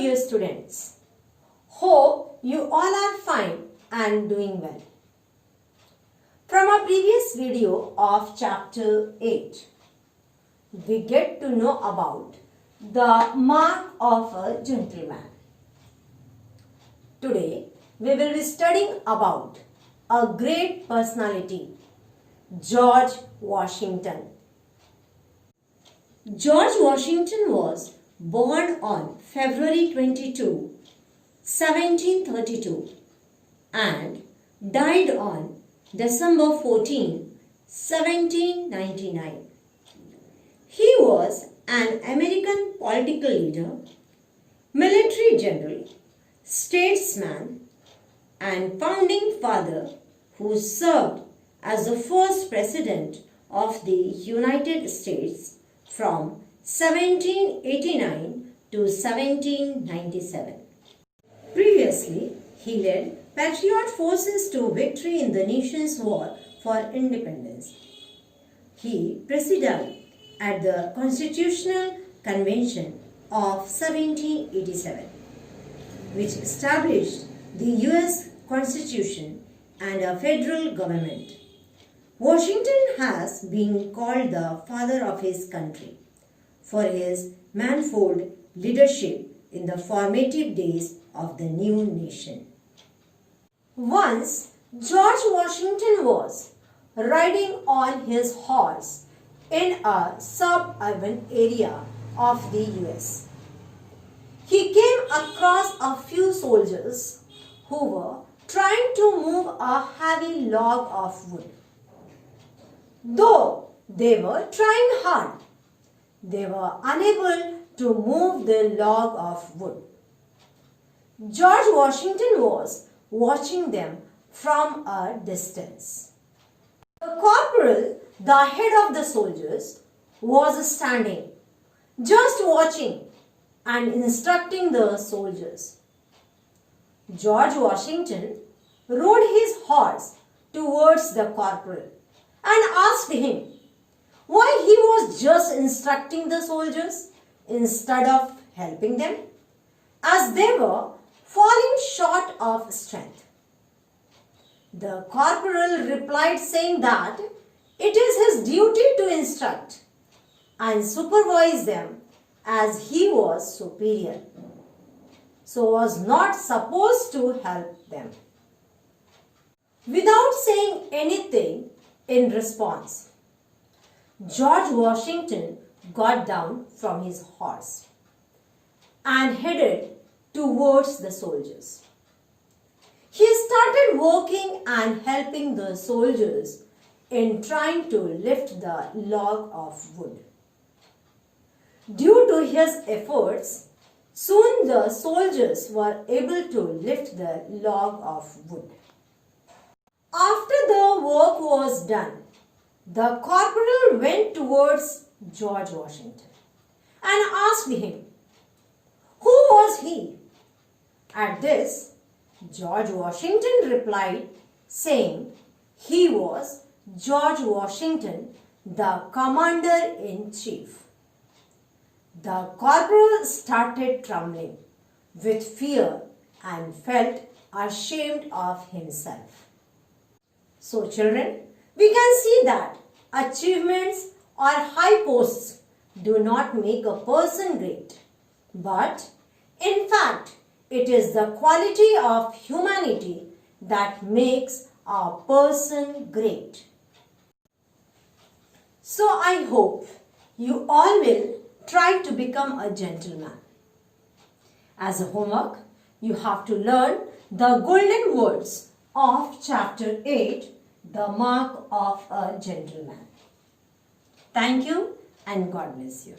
dear students. Hope you all are fine and doing well. From our previous video of chapter 8, we get to know about the mark of a gentleman. Today, we will be studying about a great personality, George Washington. George Washington was born on February 22, 1732 and died on December 14, 1799. He was an American political leader, military general, statesman, and founding father who served as the first president of the United States from 1789 to 1797. Previously, he led patriot forces to victory in the nation's war for independence. He presided at the Constitutional Convention of 1787, which established the U.S. Constitution and a federal government. Washington has been called the father of his country for his manifold leadership in the formative days of the new nation. Once, George Washington was riding on his horse in a suburban area of the US. He came across a few soldiers who were trying to move a heavy log of wood. Though they were trying hard, they were unable to move the log of wood. George Washington was watching them from a distance. The corporal, the head of the soldiers, was standing, just watching and instructing the soldiers. George Washington rode his horse towards the corporal and asked him why he was just instructing the soldiers instead of helping them, as they were falling short of strength. The corporal replied saying that it is his duty to instruct and supervise them as he was superior, so was not supposed to help them. Without saying anything in response, George Washington got down from his horse and headed towards the soldiers. He started working and helping the soldiers in trying to lift the log of wood. Due to his efforts, soon the soldiers were able to lift the log of wood. After the work was done, the corporal went towards George Washington and asked him, who was he? At this, George Washington replied, saying he was George Washington, the commander-in-chief. The corporal started trembling with fear and felt ashamed of himself. So children, we can see that achievements or high posts do not make a person great, but in fact, it is the quality of humanity that makes a person great. So I hope you all will try to become a gentleman. As a homework, you have to learn the golden words of chapter 8, the mark of a gentleman. Thank you and God bless you.